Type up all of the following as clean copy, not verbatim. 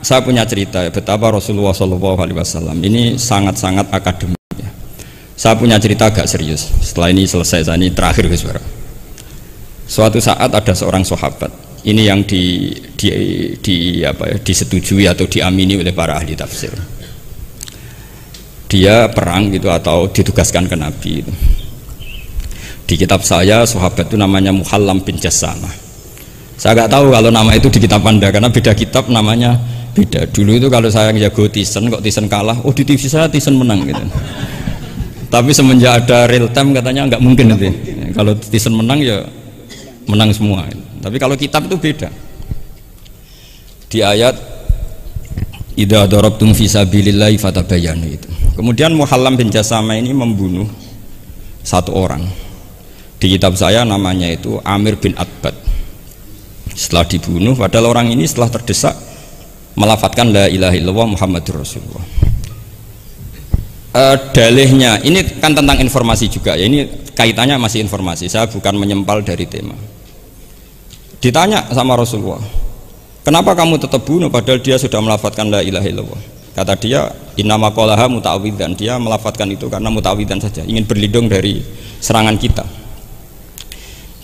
saya punya cerita betapa Rasulullah SAW ini sangat-sangat akademik ya. Saya punya cerita agak serius. Setelah ini selesai, saya ini terakhir guys. Suatu saat ada seorang sahabat, ini yang disetujui atau diamini oleh para ahli tafsir. Dia perang gitu atau ditugaskan ke Nabi itu. Di kitab saya sahabat itu namanya Muhallam bin Jassamah. Saya nggak tahu kalau nama itu di kitab Anda karena beda kitab namanya beda. Dulu itu kalau saya jago Tyson, kok Tyson kalah, oh di TV saya Tyson menang gitu. Tapi semenjak ada real time katanya nggak mungkin nanti. Kalau Tyson menang ya menang semua. Tapi kalau kitab itu beda. Di ayat idza darabtum fi sabilillahi fatabayyanu itu. Kemudian Muhallam bin Jassamah ini membunuh satu orang. Di kitab saya namanya itu Amir bin Atbad. Setelah dibunuh, padahal orang ini setelah terdesak melafadzkan la ilaha illallah Muhammadur Rasulullah. Dalihnya ini kan tentang informasi juga ya, ini kaitannya masih informasi, saya bukan menyempal dari tema. Ditanya sama Rasulullah, kenapa kamu tetap bunuh padahal dia sudah melafadzkan la ilaha illallah? Kata dia, innama qalaha muta'awwidzan, dia melafadzkan itu karena muta'awwidzan saja, ingin berlindung dari serangan kita.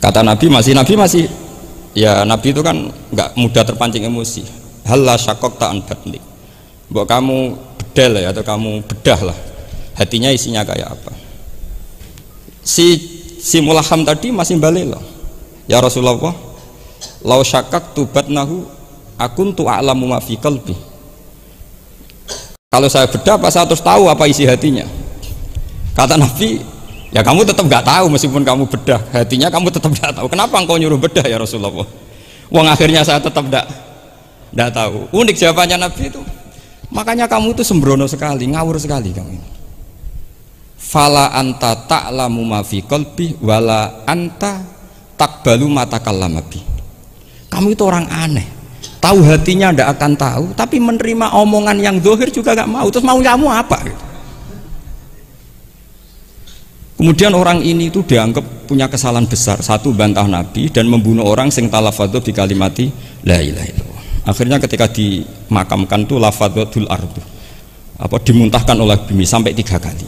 Kata Nabi masih ya Nabi itu kan nggak mudah terpancing emosi. Halla syaqaqta an batnik, mbok kamu bedel ya atau kamu bedah lah hatinya isinya kayak apa. Si Mulaham tadi masih balik loh, ya Rasulullah, lau syaqaqtu batnahu akuntu a'lamu ma fi qalbi. Kalau saya bedah apa saya terus tahu apa isi hatinya? Kata Nabi, ya kamu tetap nggak tahu meskipun kamu bedah hatinya, kamu tetap nggak tahu. Kenapa engkau nyuruh bedah ya Rasulullah? Wong akhirnya saya tetap nggak tahu. Unik jawabannya Nabi itu. Makanya kamu itu sembrono sekali, ngawur sekali kamu ini. Fala anta ta'lamu ma fi qalbi wala anta taqbalu ma takallama bi. Kamu itu orang aneh. Tahu hatinya ndak akan tahu, tapi menerima omongan yang zahir juga nggak mau. Terus mau kamu apa? Gitu. Kemudian orang ini itu dianggap punya kesalahan besar. Satu, bantah Nabi dan membunuh orang sing talafadhu bi kalimati la ilaha illallah. Akhirnya ketika dimakamkan tuh lafadhatul ardu, dimuntahkan oleh bumi sampai 3 kali.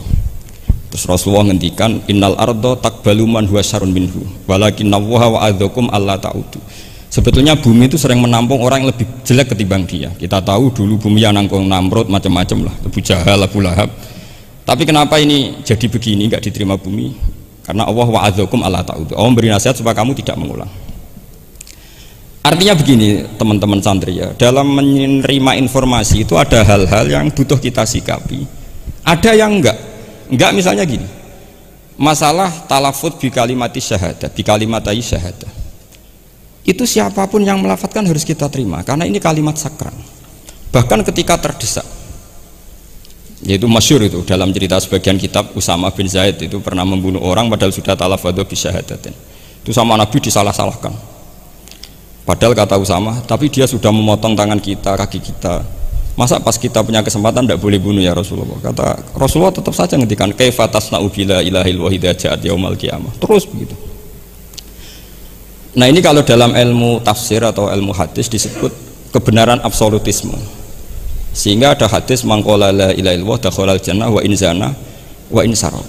Terus Rasulullah ngendikan innal ardo taqbalu man huwa syarrun minhu walakinnallaha wa'adzakum alla ta'udu. Sebetulnya bumi itu sering menampung orang yang lebih jelek ketimbang dia. Kita tahu dulu bumi yang nangkung Namrud macam-macam lah, Abu Jahal, Abu Lahab. Tapi kenapa ini jadi begini, nggak diterima bumi? Karena Allah wa'adzakum alla ta'udu. Allah memberi nasihat supaya kamu tidak mengulang. Artinya begini teman-teman santri ya, dalam menerima informasi itu ada hal-hal yang butuh kita sikapi, ada yang enggak misalnya gini, masalah talafut bi kalimati syahadah, bi kalimatai syahadah, itu siapapun yang melafadzkan harus kita terima karena ini kalimat sakral. Bahkan ketika terdesak, yaitu masyhur itu dalam cerita sebagian kitab, Usama bin Zaid itu pernah membunuh orang padahal sudah talafadhu bi syahadatin. Itu sama Nabi disalah-salahkan. Padahal kata Usama, tapi dia sudah memotong tangan kita, kaki kita. Masa pas kita punya kesempatan tidak boleh bunuh ya Rasulullah? Kata Rasulullah tetap saja ngendikan kaifa tasna'u bila ilahil wahid ja'at yaumal qiyamah. Terus begitu. Nah, ini kalau dalam ilmu tafsir atau ilmu hadis disebut kebenaran absolutisme. Sehingga ada hadis mangqala la ilaha illallah dakhalal jannah wa in zana wa in saraq.